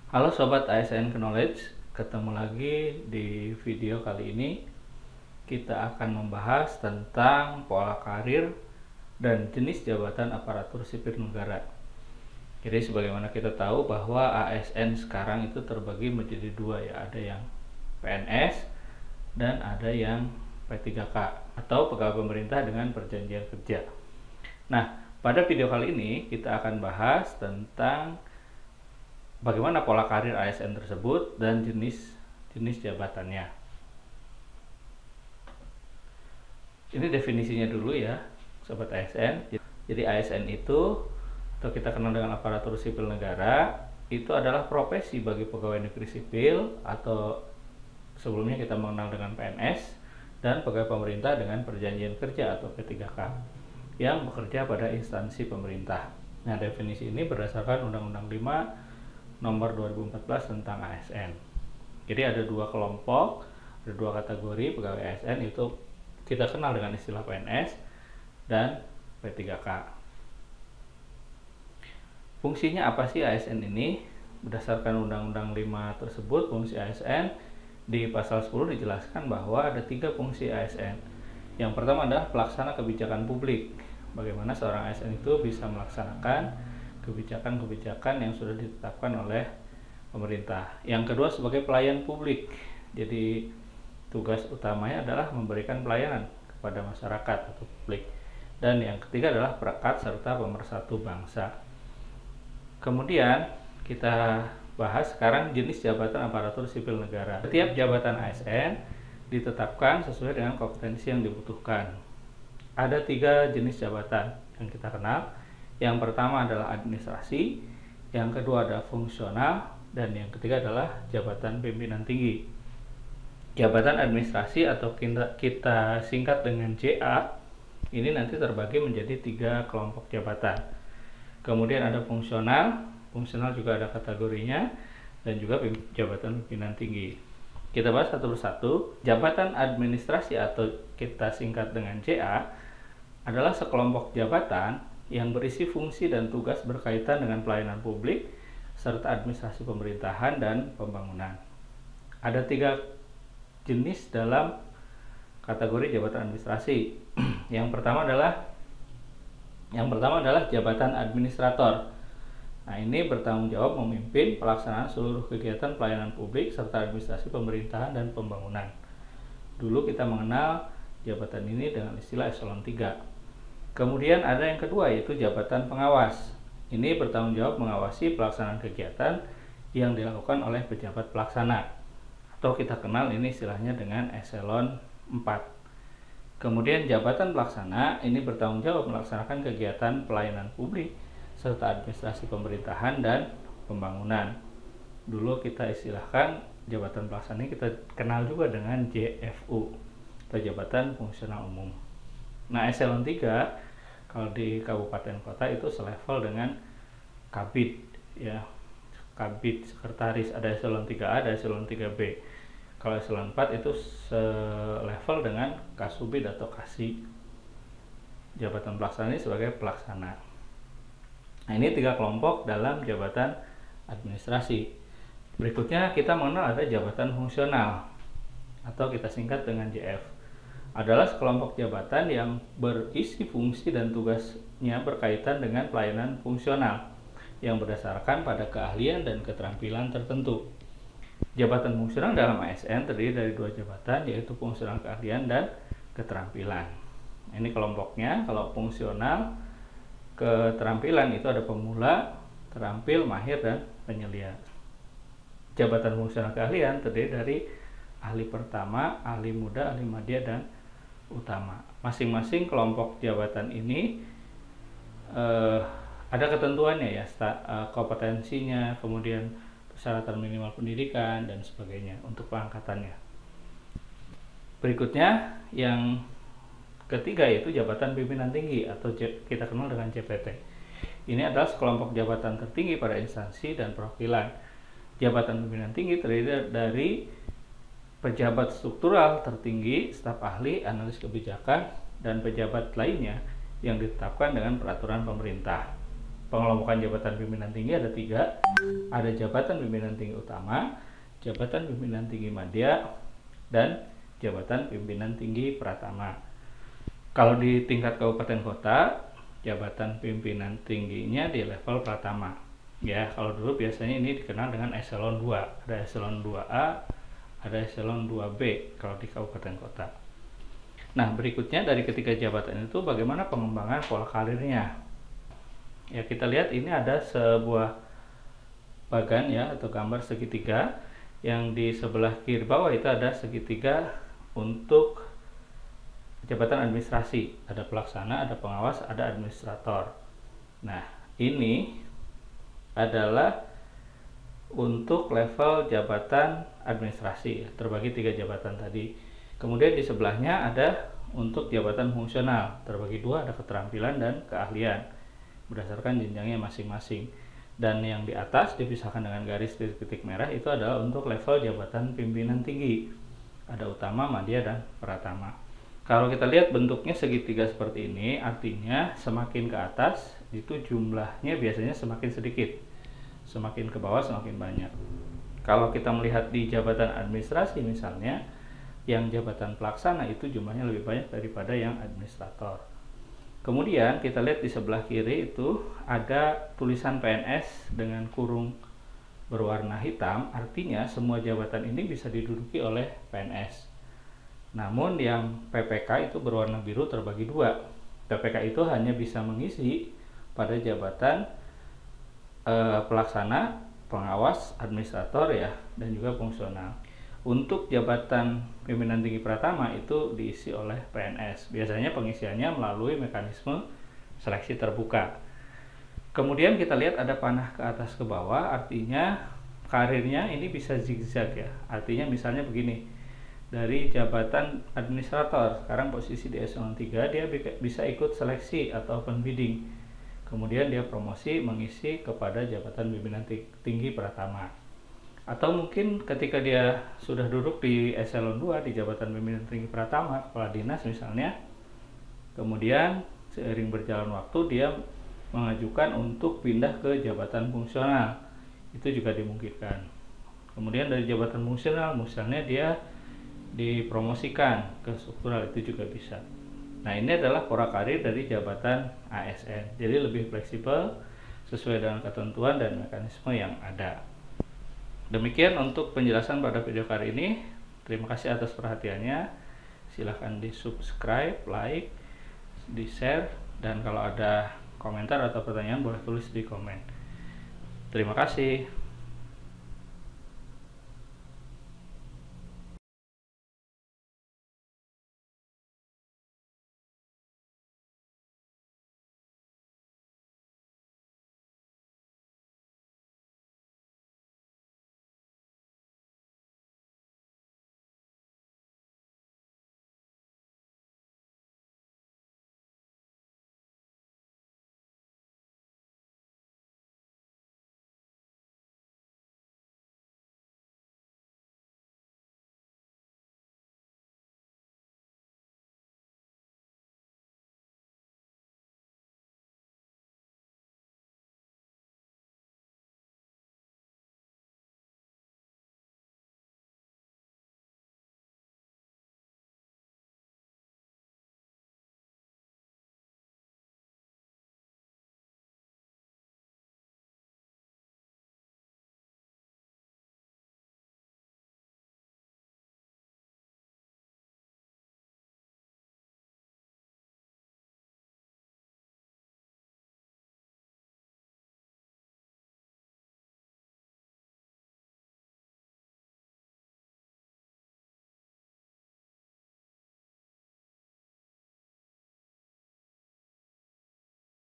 Halo Sobat ASN Knowledge, ketemu lagi di video kali ini. Kita akan membahas tentang pola karir dan jenis jabatan aparatur sipil negara. Jadi sebagaimana kita tahu bahwa ASN sekarang itu terbagi menjadi dua ya, ada yang PNS dan ada yang P3K atau pegawai pemerintah dengan perjanjian kerja. Nah, pada video kali ini kita akan bahas tentang bagaimana pola karir ASN tersebut dan jenis jabatannya. Ini definisinya dulu ya, Sobat ASN. Jadi ASN itu, atau kita kenal dengan aparatur sipil negara, itu adalah profesi bagi pegawai negeri sipil, atau sebelumnya kita mengenal dengan PNS, dan pegawai pemerintah dengan perjanjian kerja atau P3K yang bekerja pada instansi pemerintah. Nah, definisi ini berdasarkan Undang-Undang 5 Nomor 2014 tentang ASN. Jadi ada dua kelompok, ada dua kategori pegawai ASN, itu kita kenal dengan istilah PNS dan P3K. Fungsinya apa sih ASN ini? Berdasarkan Undang-Undang 5 tersebut, fungsi ASN di pasal 10 dijelaskan bahwa ada 3 fungsi ASN. Yang pertama adalah pelaksana kebijakan publik. Bagaimana seorang ASN itu bisa melaksanakan kebijakan-kebijakan yang sudah ditetapkan oleh pemerintah. Yang kedua sebagai pelayan publik. Jadi tugas utamanya adalah memberikan pelayanan kepada masyarakat atau publik. Dan yang ketiga adalah perekat serta pemersatu bangsa. Kemudian kita bahas sekarang jenis jabatan aparatur sipil negara. Setiap jabatan ASN ditetapkan sesuai dengan kompetensi yang dibutuhkan. Ada 3 jenis jabatan yang kita kenal. Yang pertama adalah administrasi, yang kedua adalah fungsional, dan yang ketiga adalah jabatan pimpinan tinggi. Jabatan administrasi atau kita singkat dengan JA, ini nanti terbagi menjadi 3 kelompok jabatan. Kemudian ada fungsional juga ada kategorinya, dan juga jabatan pimpinan tinggi. Kita bahas satu persatu. Jabatan administrasi atau kita singkat dengan JA adalah sekelompok jabatan yang berisi fungsi dan tugas berkaitan dengan pelayanan publik serta administrasi pemerintahan dan pembangunan. Ada 3 jenis dalam kategori jabatan administrasi. Yang pertama adalah jabatan administrator. Nah, ini bertanggung jawab memimpin pelaksanaan seluruh kegiatan pelayanan publik serta administrasi pemerintahan dan pembangunan. Dulu kita mengenal jabatan ini dengan istilah eselon 3. Kemudian ada yang kedua, yaitu jabatan pengawas. Ini bertanggung jawab mengawasi pelaksanaan kegiatan yang dilakukan oleh pejabat pelaksana, atau kita kenal ini istilahnya dengan eselon 4. Kemudian jabatan pelaksana ini bertanggung jawab melaksanakan kegiatan pelayanan publik serta administrasi pemerintahan dan pembangunan. Dulu kita istilahkan jabatan pelaksana ini kita kenal juga dengan JFU atau jabatan fungsional umum. Nah, eselon 3 kalau di kabupaten kota itu selevel dengan kabid ya. Kabid sekretaris, ada eselon 3A, ada eselon 3B. Kalau eselon 4 itu selevel dengan kasubid atau kasih. Jabatan pelaksana ini sebagai pelaksana. Nah, ini 3 kelompok dalam jabatan administrasi. Berikutnya kita mengenal ada jabatan fungsional atau kita singkat dengan JF. Adalah sekelompok jabatan yang berisi fungsi dan tugasnya berkaitan dengan pelayanan fungsional yang berdasarkan pada keahlian dan keterampilan tertentu. Jabatan fungsional dalam ASN terdiri dari 2 jabatan, yaitu fungsional keahlian dan keterampilan. Ini kelompoknya. Kalau fungsional keterampilan itu ada pemula, terampil, mahir, dan penyelia. Jabatan fungsional keahlian terdiri dari ahli pertama, ahli muda, ahli madya, dan utama. Masing-masing kelompok jabatan ini ada ketentuannya ya, kompetensinya, kemudian persyaratan minimal pendidikan dan sebagainya untuk pengangkatannya. Berikutnya yang ketiga yaitu jabatan pimpinan tinggi atau kita kenal dengan JPT. Ini adalah sekelompok jabatan tertinggi pada instansi dan perwakilan. Jabatan pimpinan tinggi terdiri dari pejabat struktural tertinggi, staf ahli, analis kebijakan, dan pejabat lainnya yang ditetapkan dengan peraturan pemerintah. pengelompokan jabatan pimpinan tinggi ada 3. Ada jabatan pimpinan tinggi utama, jabatan pimpinan tinggi madya, dan jabatan pimpinan tinggi pratama. Kalau di tingkat kabupaten kota, jabatan pimpinan tingginya di level pratama. Ya, kalau dulu biasanya ini dikenal dengan eselon 2. Ada eselon 2A, ada eselon 2B kalau di kabupaten kota. Nah, berikutnya dari ketiga jabatan itu bagaimana pengembangan pola karirnya. Ya, kita lihat ini ada sebuah bagan ya atau gambar segitiga, yang di sebelah kiri bawah itu ada segitiga untuk jabatan administrasi. Ada pelaksana, ada pengawas, ada administrator. Nah, ini adalah untuk level jabatan administrasi, terbagi 3 jabatan tadi. Kemudian di sebelahnya ada untuk jabatan fungsional, terbagi 2, ada keterampilan dan keahlian berdasarkan jenjangnya masing-masing. Dan yang di atas dipisahkan dengan garis titik merah itu adalah untuk level jabatan pimpinan tinggi, ada utama, madya, dan pratama. Kalau kita lihat bentuknya segitiga seperti ini, artinya semakin ke atas itu jumlahnya biasanya semakin sedikit, semakin ke bawah semakin banyak. Kalau kita melihat di jabatan administrasi misalnya, yang jabatan pelaksana itu jumlahnya lebih banyak daripada yang administrator. Kemudian kita lihat di sebelah kiri itu ada tulisan PNS dengan kurung berwarna hitam, artinya semua jabatan ini bisa diduduki oleh PNS. Namun yang PPK itu berwarna biru terbagi 2. PPK itu hanya bisa mengisi pada jabatan pelaksana, pengawas, administrator ya, dan juga fungsional. Untuk jabatan pimpinan tinggi pratama itu diisi oleh PNS. Biasanya pengisiannya melalui mekanisme seleksi terbuka. Kemudian kita lihat ada panah ke atas ke bawah, artinya karirnya ini bisa zigzag ya. Artinya misalnya begini, dari jabatan administrator, sekarang posisi di eselon 3, dia bisa ikut seleksi atau open bidding. Kemudian dia promosi mengisi kepada jabatan pimpinan tinggi pratama. Atau mungkin ketika dia sudah duduk di eselon 2 di jabatan pimpinan tinggi pratama, kepala dinas misalnya, kemudian seiring berjalan waktu dia mengajukan untuk pindah ke jabatan fungsional. Itu juga dimungkinkan. Kemudian dari jabatan fungsional misalnya dia dipromosikan ke struktural, itu juga bisa. Nah, ini adalah pola karir dari jabatan ASN. Jadi lebih fleksibel sesuai dengan ketentuan dan mekanisme yang ada. Demikian untuk penjelasan pada video kali ini. Terima kasih atas perhatiannya. Silahkan di subscribe, like, di share, dan kalau ada komentar atau pertanyaan boleh tulis di komen. Terima kasih.